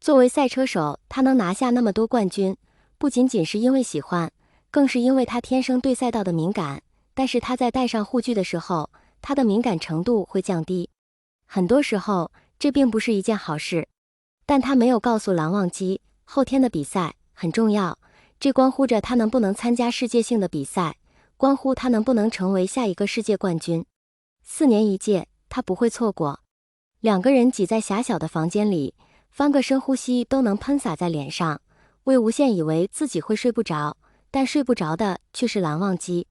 作为赛车手，他能拿下那么多冠军，不仅仅是因为喜欢，更是因为他天生对赛道的敏感。但是他在戴上护具的时候，他的敏感程度会降低。很多时候，这并不是一件好事。但他没有告诉蓝忘机，后天的比赛很重要，这关乎着他能不能参加世界性的比赛，关乎他能不能成为下一个世界冠军。4年一届，他不会错过。两个人挤在狭小的房间里，翻个深呼吸都能喷洒在脸上。魏无羡以为自己会睡不着，但睡不着的却是蓝忘机。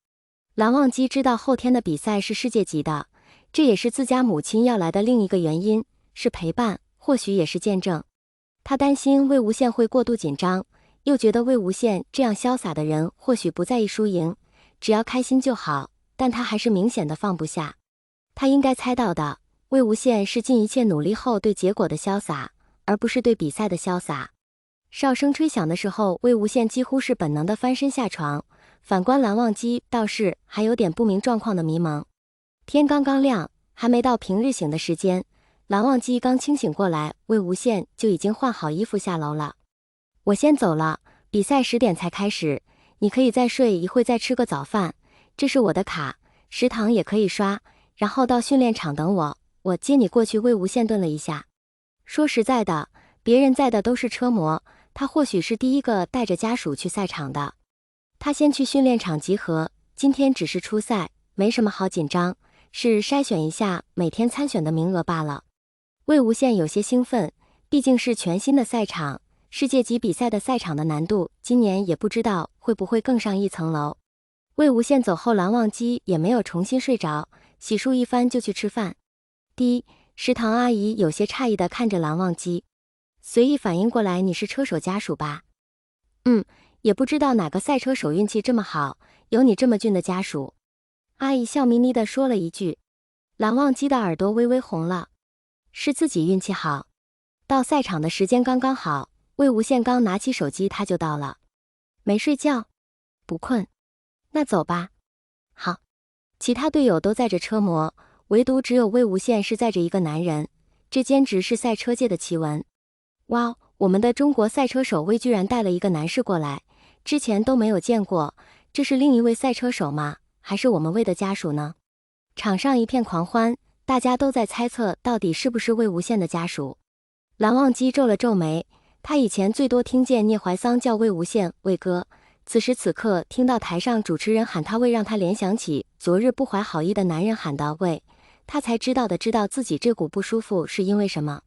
蓝忘机知道后天的比赛是世界级的，这也是自家母亲要来的另一个原因，是陪伴，或许也是见证。他担心魏无羡会过度紧张，又觉得魏无羡这样潇洒的人或许不在意输赢，只要开心就好，但他还是明显的放不下。他应该猜到的，魏无羡是尽一切努力后对结果的潇洒，而不是对比赛的潇洒。哨声吹响的时候，魏无羡几乎是本能的翻身下床，反观蓝忘机倒是还有点不明状况的迷蒙。天刚刚亮，还没到平日醒的时间，蓝忘机刚清醒过来，魏无羡就已经换好衣服下楼了。我先走了，比赛10点才开始，你可以再睡一会再吃个早饭，这是我的卡，食堂也可以刷，然后到训练场等我，我接你过去。魏无羡顿了一下，说实在的，别人在的都是车模，他或许是第一个带着家属去赛场的。他先去训练场集合，今天只是初赛，没什么好紧张，是筛选一下每天参选的名额罢了。魏无羡有些兴奋，毕竟是全新的赛场，世界级比赛的赛场的难度，今年也不知道会不会更上一层楼。魏无羡走后，蓝忘机也没有重新睡着，洗漱一番就去吃饭。食堂阿姨有些诧异地看着蓝忘机，随意反应过来，你是车手家属吧？也不知道哪个赛车手运气这么好，有你这么俊的家属。阿姨笑眯眯地说了一句。蓝忘机的耳朵微微红了，是自己运气好。到赛场的时间刚刚好，魏无羡刚拿起手机他就到了。没睡觉？不困？那走吧。好。其他队友都载着车模，唯独只有魏无羡是载着一个男人，这简直是赛车界的奇闻。哇，我们的中国赛车手魏居然带了一个男士过来，之前都没有见过，这是另一位赛车手吗？还是我们魏的家属呢？场上一片狂欢，大家都在猜测到底是不是魏无羡的家属。蓝忘机皱了皱眉，他以前最多听见聂怀桑叫魏无羡魏哥，此时此刻听到台上主持人喊他魏，让他联想起昨日不怀好意的男人喊的魏，他才知道自己这股不舒服是因为什么。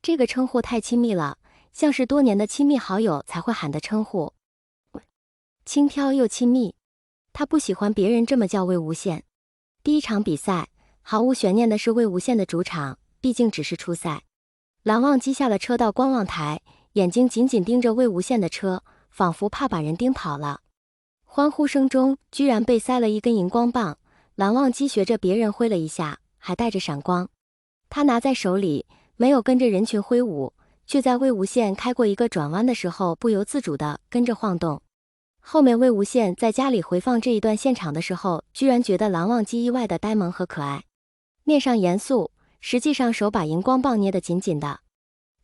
这个称呼太亲密了，像是多年的亲密好友才会喊的称呼，轻佻又亲密。他不喜欢别人这么叫魏无羡。第一场比赛，毫无悬念的是魏无羡的主场，毕竟只是初赛。蓝忘机下了车到观望台，眼睛紧紧盯着魏无羡的车，仿佛怕把人盯跑了。欢呼声中居然被塞了一根荧光棒，蓝忘机学着别人挥了一下，还带着闪光。他拿在手里，没有跟着人群挥舞，却在魏无羡开过一个转弯的时候不由自主地跟着晃动。后面魏无羡在家里回放这一段现场的时候，居然觉得蓝忘机意外的呆萌和可爱，面上严肃，实际上手把荧光棒捏得紧紧的。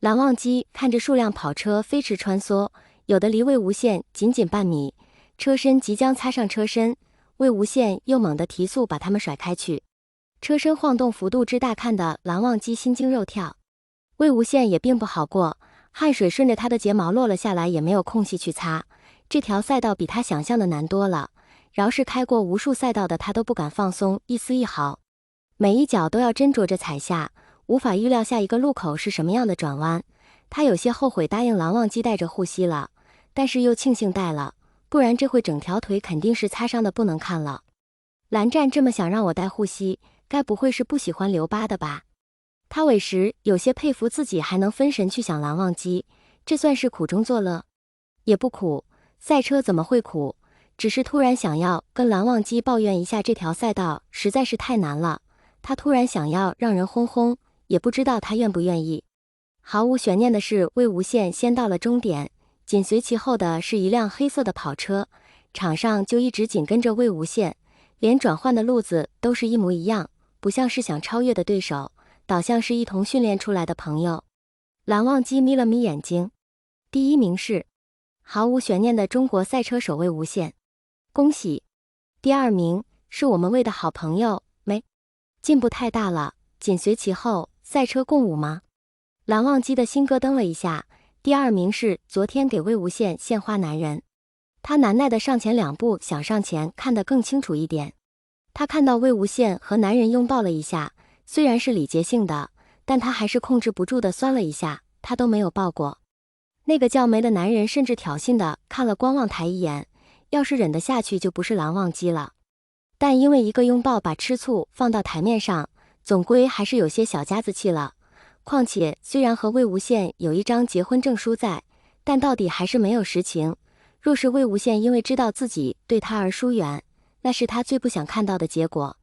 蓝忘机看着数辆跑车飞驰穿梭，有的离魏无羡仅仅半米，车身即将擦上车身，魏无羡又猛地提速把他们甩开去，车身晃动幅度之大，看得蓝忘机心惊肉跳。魏无羡也并不好过，汗水顺着他的睫毛落了下来，也没有空隙去擦。这条赛道比他想象的难多了，饶是开过无数赛道的他都不敢放松一丝一毫，每一脚都要斟酌着踩下，无法预料下一个路口是什么样的转弯。他有些后悔答应蓝忘机带着护膝了，但是又庆幸带了，不然这会整条腿肯定是擦伤的不能看了。蓝战这么想让我带护膝，该不会是不喜欢留疤的吧？他委实有些佩服自己还能分神去想蓝忘机，这算是苦中作乐？也不苦，赛车怎么会苦？只是突然想要跟蓝忘机抱怨一下这条赛道实在是太难了，他突然想要让人轰轰，也不知道他愿不愿意。毫无悬念的是，魏无羡先到了终点，紧随其后的是一辆黑色的跑车，场上就一直紧跟着魏无羡，连转换的路子都是一模一样，不像是想超越的对手，倒像是一同训练出来的朋友。蓝忘机眯了眯眼睛。第一名是毫无悬念的中国赛车手魏无羡，恭喜。第二名是我们魏的好朋友没，进步太大了，紧随其后，赛车共舞吗？蓝忘机的心咯噔了一下。第二名是昨天给魏无羡献花男人，他难耐的上前两步，想上前看得更清楚一点。他看到魏无羡和男人拥抱了一下，虽然是礼节性的，但他还是控制不住的酸了一下，他都没有抱过。那个叫梅的男人甚至挑衅的看了观望台一眼，要是忍得下去就不是蓝忘机了。但因为一个拥抱把吃醋放到台面上，总归还是有些小家子气了。况且虽然和魏无羡有一张结婚证书在，但到底还是没有实情。若是魏无羡因为知道自己对他而疏远，那是他最不想看到的结果。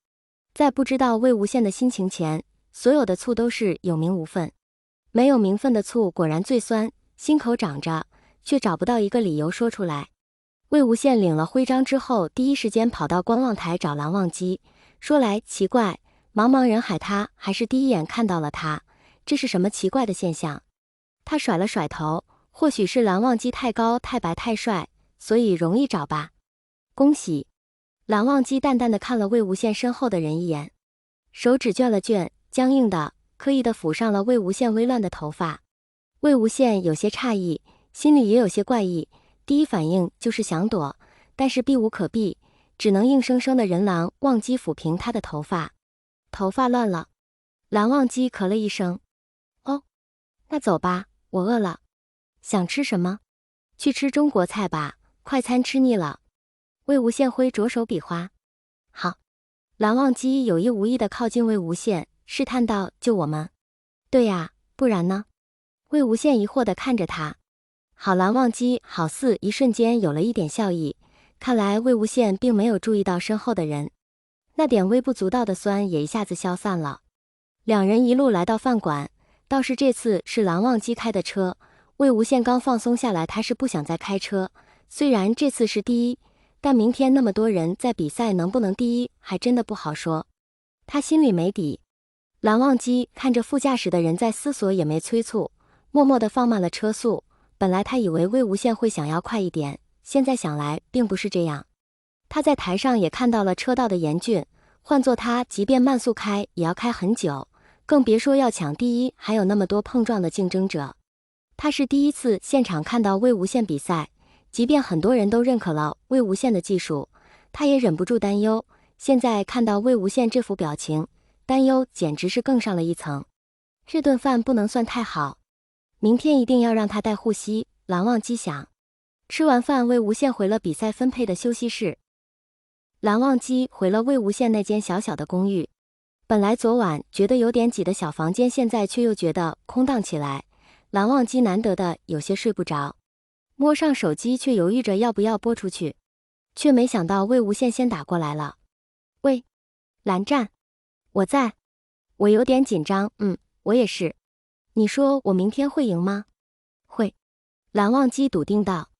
在不知道魏无羡的心情前，所有的醋都是有名无分。没有名分的醋果然最酸，心口长着，却找不到一个理由说出来。魏无羡领了徽章之后，第一时间跑到观望台找蓝忘机，说来奇怪，茫茫人海他还是第一眼看到了他，这是什么奇怪的现象？他甩了甩头，或许是蓝忘机太高太白太帅，所以容易找吧。恭喜。蓝忘机淡淡的看了魏无羡身后的人一眼，手指卷了卷，僵硬的刻意的抚上了魏无羡微乱的头发。魏无羡有些诧异，心里也有些怪异，第一反应就是想躲，但是避无可避，只能硬生生的人蓝忘机抚平他的头发。头发乱了。蓝忘机咳了一声。哦，那走吧，我饿了。想吃什么？去吃中国菜吧，快餐吃腻了。魏无羡挥着手比划。好。蓝忘机有意无意地靠近魏无羡，试探道：就我们？对呀，不然呢？魏无羡疑惑地看着他。好，蓝忘机好似一瞬间有了一点笑意，看来魏无羡并没有注意到身后的人，那点微不足道的酸也一下子消散了。两人一路来到饭馆，倒是这次是蓝忘机开的车。魏无羡刚放松下来，他是不想再开车，虽然这次是第一，但明天那么多人在比赛，能不能第一还真的不好说。他心里没底。蓝忘机看着副驾驶的人在思索，也没催促，默默地放慢了车速。本来他以为魏无羡会想要快一点，现在想来并不是这样。他在台上也看到了车道的严峻，换做他即便慢速开也要开很久，更别说要抢第一，还有那么多碰撞的竞争者。他是第一次现场看到魏无羡比赛，即便很多人都认可了魏无羡的技术，他也忍不住担忧。现在看到魏无羡这副表情，担忧简直是更上了一层。这顿饭不能算太好，明天一定要让他带护膝。蓝忘机想。吃完饭，魏无羡回了比赛分配的休息室，蓝忘机回了魏无羡那间小小的公寓。本来昨晚觉得有点挤的小房间，现在却又觉得空荡起来。蓝忘机难得的有些睡不着，摸上手机却犹豫着要不要拨出去，却没想到魏无羡先打过来了。喂，蓝湛，我在。我有点紧张。我也是。你说我明天会赢吗？会。蓝忘机笃定道。